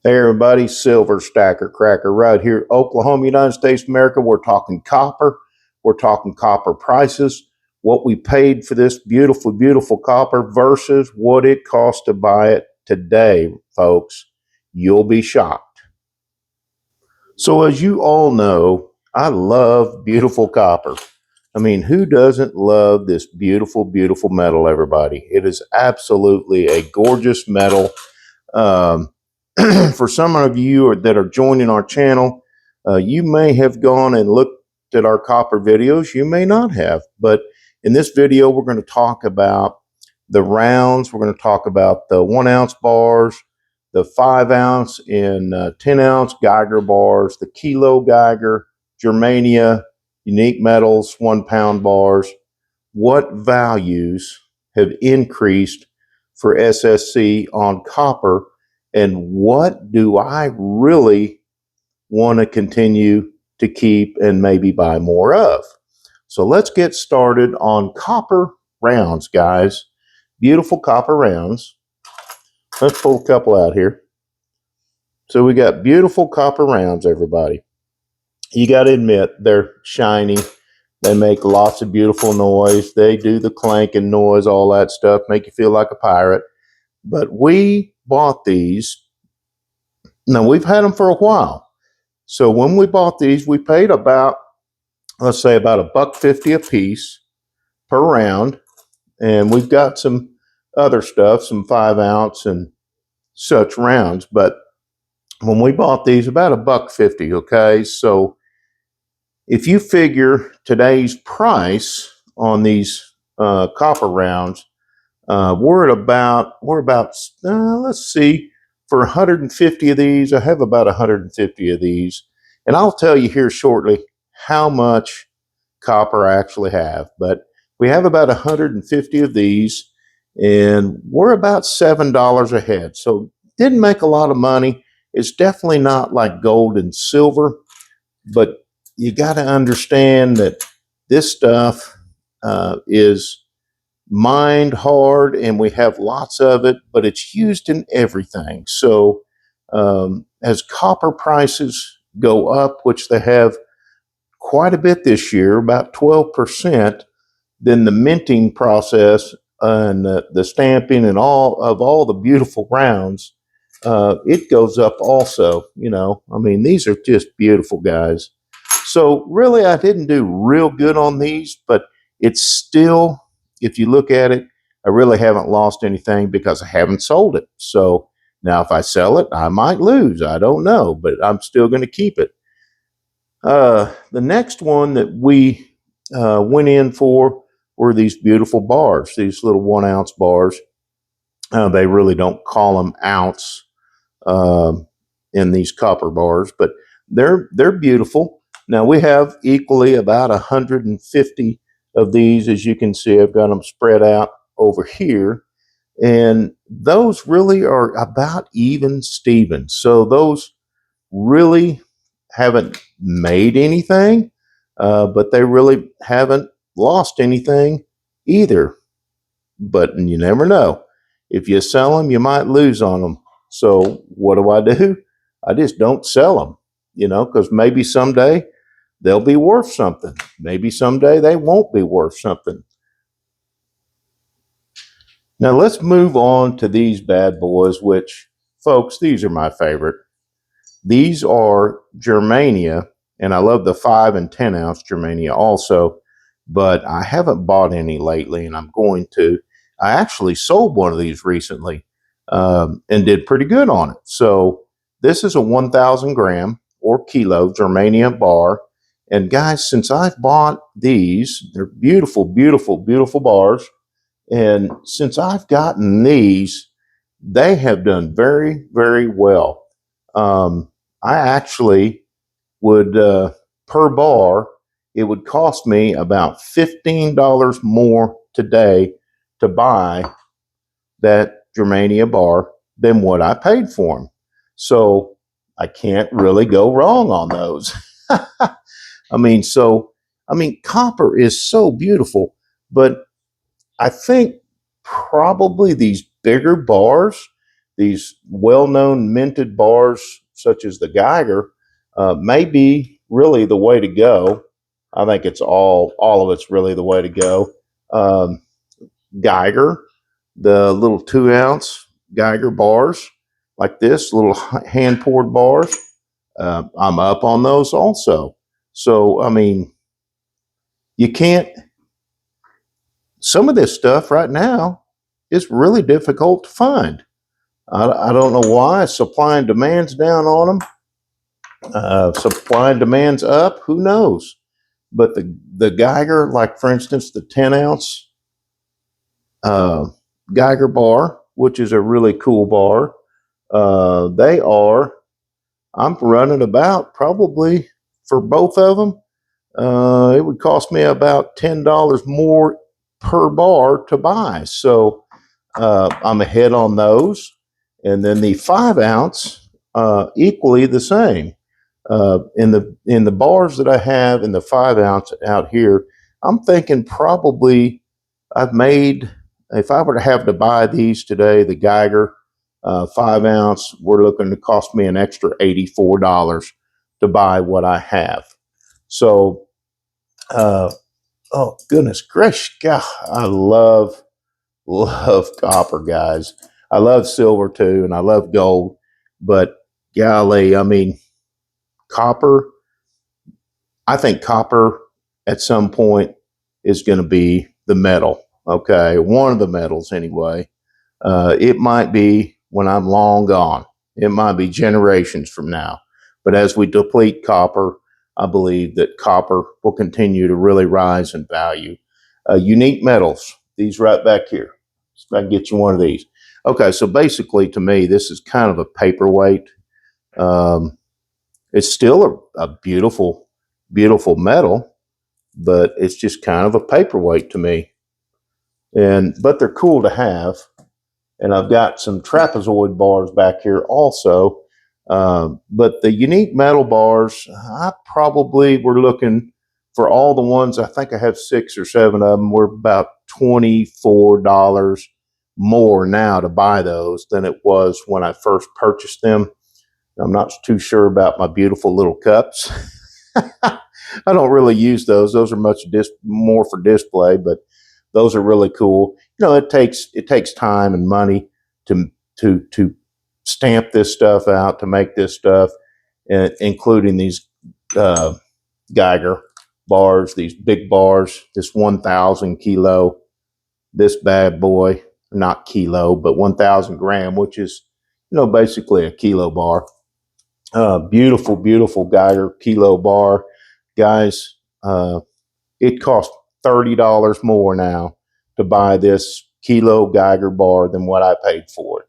Hey everybody, Silver Stacker Cracker right here, Oklahoma, United States, America. We're talking copper. We're talking copper prices, what we paid for this beautiful, beautiful copper versus what it costs to buy it today, folks. You'll be shocked. So as you all know, I love beautiful copper. I mean, who doesn't love this beautiful, beautiful metal, everybody? It is absolutely a gorgeous metal. Um, for some of you that are joining our channel, you may have gone and looked at our copper videos. You may not have, but in this video, we're going to talk about the rounds. We're going to talk about the 1 ounce bars, the 5 ounce and 10 ounce Geiger bars, the kilo Geiger, Germania, unique metals, 1 pound bars. What values have increased for SSC on copper, and what do I really want to continue to keep and maybe buy more of? So let's get started on copper rounds, guys. Beautiful copper rounds. Let's pull a couple out here. So we got beautiful copper rounds, everybody. You got to admit, they're shiny. They make lots of beautiful noise. They do the clanking noise, all that stuff, make you feel like a pirate. But we bought these. Now, we've had them for a while. So when we bought these, we paid about, let's say, about $1.50 a piece per round. And we've got some other stuff, some 5 ounce and such rounds. But when we bought these, about $1.50, okay? So if you figure today's price on these copper rounds, we're about let's see, for 150 of these, I have about 150 of these, and I'll tell you here shortly how much copper I actually have. But we have about 150 of these, and we're about $7 a head. So didn't make a lot of money. It's definitely not like gold and silver, but you got to understand that this stuff is mined hard, and we have lots of it, but it's used in everything. So as copper prices go up, which they have quite a bit this year, about 12%, then the minting process and the stamping and all the beautiful rounds, it goes up also. You know, I mean, these are just beautiful, guys. So really, I didn't do real good on these, but it's still, if you look at it, I really haven't lost anything because I haven't sold it. So now if I sell it, I might lose. I don't know, but I'm still going to keep it. The next one that we went in for were these beautiful bars, these little 1 ounce bars. They really don't call them ounce in these copper bars, but they're beautiful. Now we have equally about 150 of these. As you can see, I've got them spread out over here, and those really are about even Steven. So those really haven't made anything, but they really haven't lost anything either. But you never know. If you sell them, you might lose on them. So what do? I just don't sell them, because maybe someday they'll be worth something. Maybe someday they won't be worth something. Now let's move on to these bad boys, which, folks, these are my favorite. These are Germania, and I love the 5 and 10 ounce Germania also, but I haven't bought any lately, and I'm going to. I actually sold one of these recently and did pretty good on it. So this is a 1,000 gram or kilo Germania bar. And guys, since I've bought these, they're beautiful, beautiful, beautiful bars. And since I've gotten these, they have done very, very well. I actually would, per bar, it would cost me about $15 more today to buy that Germania bar than what I paid for them. So I can't really go wrong on those. Copper is so beautiful, but I think probably these bigger bars, these well-known minted bars, such as the Geiger, may be really the way to go. I think it's all of it's really the way to go. Um, Geiger, the little 2 ounce Geiger bars, like this, little hand poured bars. I'm up on those also. So, I mean, you can't, some of this stuff right now is really difficult to find. I don't know why. Supply and demand's down on them. Supply and demand's up. Who knows? But the Geiger, like for instance, the 10 ounce uh, Geiger bar, which is a really cool bar, they are, I'm running about probably for both of them. It would cost me about $10 more per bar to buy. So I'm ahead on those. And then the 5 ounce, equally the same. In the bars that I have in the 5 ounce out here, I'm thinking probably I've made, if I were to have to buy these today, the Geiger 5 ounce, we're looking to cost me an extra $84 to buy what I have. So, oh goodness gracious, God, I love copper, guys. I love silver too, and I love gold, but golly, I mean, copper, I think copper at some point is going to be the metal. Okay, one of the metals anyway. It might be when I'm long gone. It might be generations from now. But as we deplete copper, I believe that copper will continue to really rise in value. Unique metals, these right back here. So I can get you one of these. Okay, so basically to me, this is kind of a paperweight. Um, it's still a beautiful, beautiful metal, but it's just kind of a paperweight to me. But they're cool to have. And I've got some trapezoid bars back here also. But the unique metal bars, I probably were looking for all the ones. I think I have 6 or 7 of them. We're about $24 more now to buy those than it was when I first purchased them. I'm not too sure about my beautiful little cups. I don't really use those. Those are much more for display, but those are really cool. You know, it takes time and money to to stamp this stuff out, to make this stuff, including these uh, Geiger bars, these big bars, this 1,000 kilo, this bad boy, not kilo, but 1,000 gram, which is, basically a kilo bar. Beautiful, beautiful Geiger kilo bar, guys. It costs $30 more now to buy this kilo Geiger bar than what I paid for it.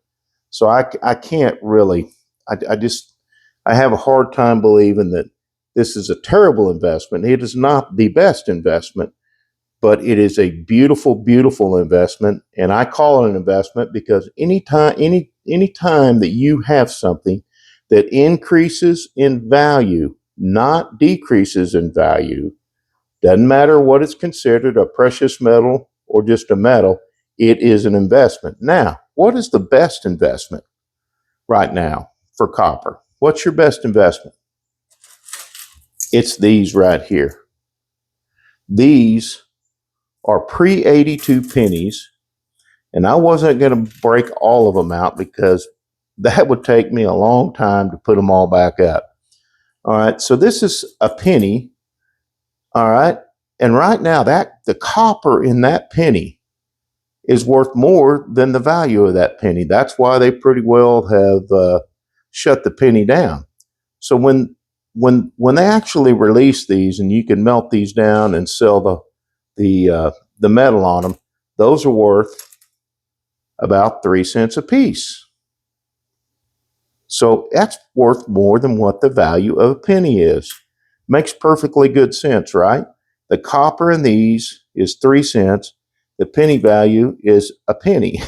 So I can't really, I have a hard time believing that this is a terrible investment. It is not the best investment, but it is a beautiful, beautiful investment. And I call it an investment because any time that you have something that increases in value, not decreases in value, doesn't matter what it's considered, a precious metal or just a metal, it is an investment. Now, what is the best investment right now for copper? What's your best investment? It's these right here. These are pre-82 pennies, and I wasn't going to break all of them out because that would take me a long time to put them all back up. All right, so this is a penny. All right, and right now that the copper in that penny is worth more than the value of that penny. That's why they pretty well have shut the penny down. So when they actually release these, and you can melt these down and sell the metal on them, those are worth about 3 cents a piece. So that's worth more than what the value of a penny is. Makes perfectly good sense, right? The copper in these is 3 cents. The penny value is a penny.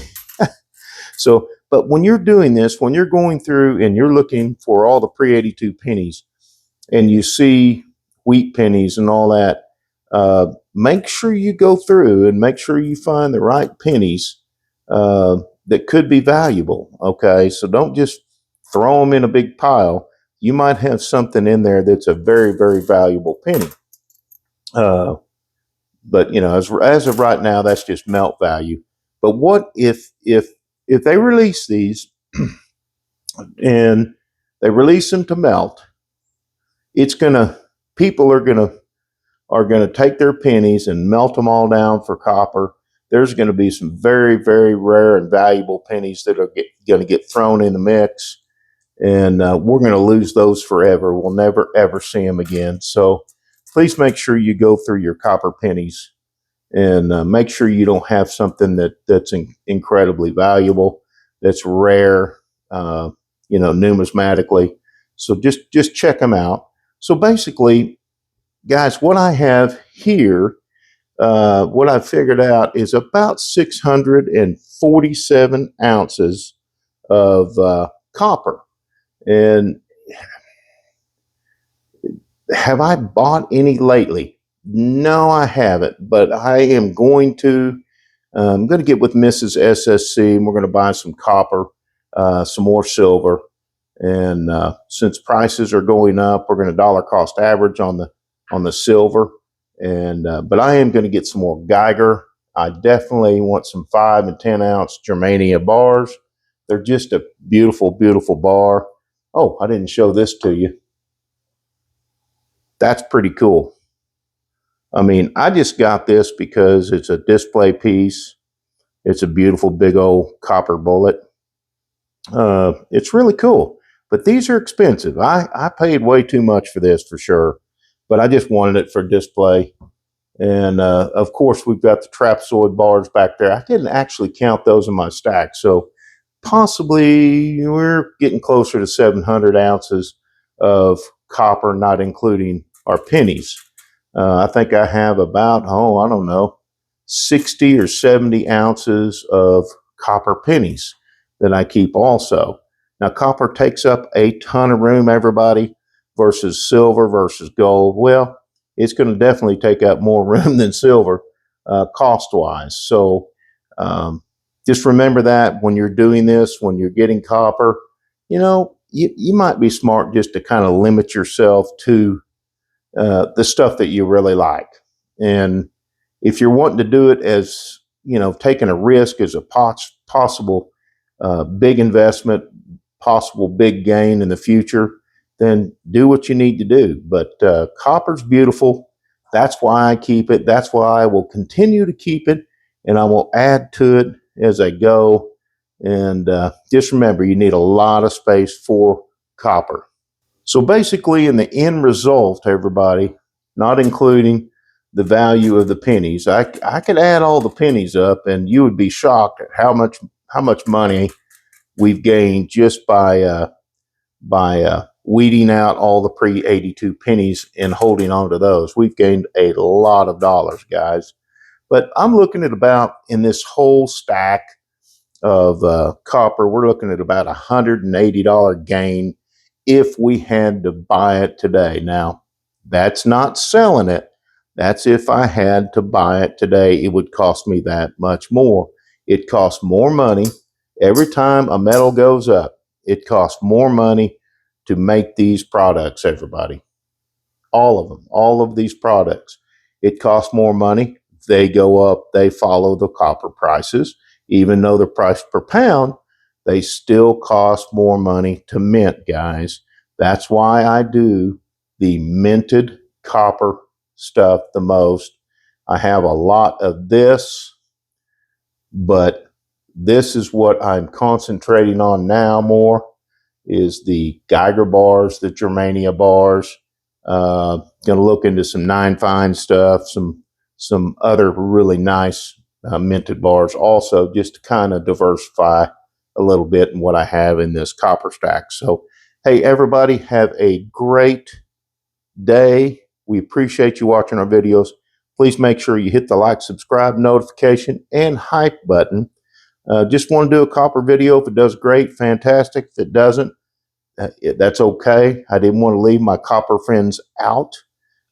So, but when you're doing this, when you're going through and you're looking for all the pre-82 pennies, and you see wheat pennies and all that, make sure you go through and make sure you find the right pennies that could be valuable. Okay, so don't just throw them in a big pile. You might have something in there that's a very, very valuable penny. Uh, but as of right now, that's just melt value. But what if they release these and they release them to melt? It's gonna People are gonna take their pennies and melt them all down for copper. There's going to be some very, very rare and valuable pennies that are going to get thrown in the mix, and we're going to lose those forever. We'll never ever see them again. So please make sure you go through your copper pennies and make sure you don't have something that's incredibly valuable, that's rare, numismatically. So just check them out. So basically, guys, what I have here, what I figured out is about 647 ounces of copper. And have I bought any lately? No, I haven't, but I am going to. I'm going to get with Mrs. SSC, and we're going to buy some copper, some more silver, and since prices are going up, we're going to dollar cost average on the silver. And but I am going to get some more Geiger. I definitely want some 5 and 10 ounce Germania bars. They're just a beautiful, beautiful bar. Oh, I didn't show this to you. That's pretty cool. I mean, I just got this because it's a display piece. It's a beautiful big old copper bullet. It's really cool, but these are expensive. I paid way too much for this for sure, but I just wanted it for display. And of course, we've got the trapezoid bars back there. I didn't actually count those in my stack, so possibly we're getting closer to 700 ounces of copper, not including our pennies. I think I have about, I don't know, 60 or 70 ounces of copper pennies that I keep also. Now, copper takes up a ton of room, everybody, versus silver versus gold. Well, it's going to definitely take up more room than silver cost-wise. So just remember that when you're doing this, when you're getting copper, you might be smart just to kind of limit yourself to the stuff that you really like. And if you're wanting to do it as, taking a risk as a possible big investment, possible big gain in the future, then do what you need to do. But copper's beautiful. That's why I keep it. That's why I will continue to keep it, and I will add to it as I go. And just remember, you need a lot of space for copper. So basically, in the end result, everybody, not including the value of the pennies, I could add all the pennies up, and you would be shocked at how much money we've gained just by weeding out all the pre-82 pennies and holding on to those. We've gained a lot of dollars, guys. But I'm looking at about, in this whole stack of copper, we're looking at about $180 gain if we had to buy it today. Now, that's not selling it. That's if I had to buy it today, it would cost me that much more. It costs more money. Every time a metal goes up, it costs more money to make these products, everybody. All of them, all of these products. It costs more money. They go up, they follow the copper prices. Even though the price per pound, they still cost more money to mint, guys. That's why I do the minted copper stuff the most. I have a lot of this, but this is what I'm concentrating on now more, is the Geiger bars, the Germania bars. Going to look into some Nine Fine stuff, some other really nice minted bars also, just to kind of diversify a little bit in what I have in this copper stack. So, hey, everybody, have a great day. We appreciate you watching our videos. Please make sure you hit the like, subscribe, notification, and hype button. Just want to do a copper video. If it does, great, fantastic. If it doesn't, that's okay. I didn't want to leave my copper friends out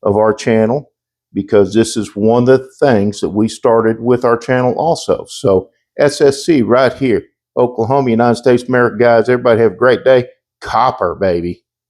of our channel, because this is one of the things that we started with our channel also. So SSC right here. Oklahoma, United States, America, guys. Everybody have a great day. Copper, baby.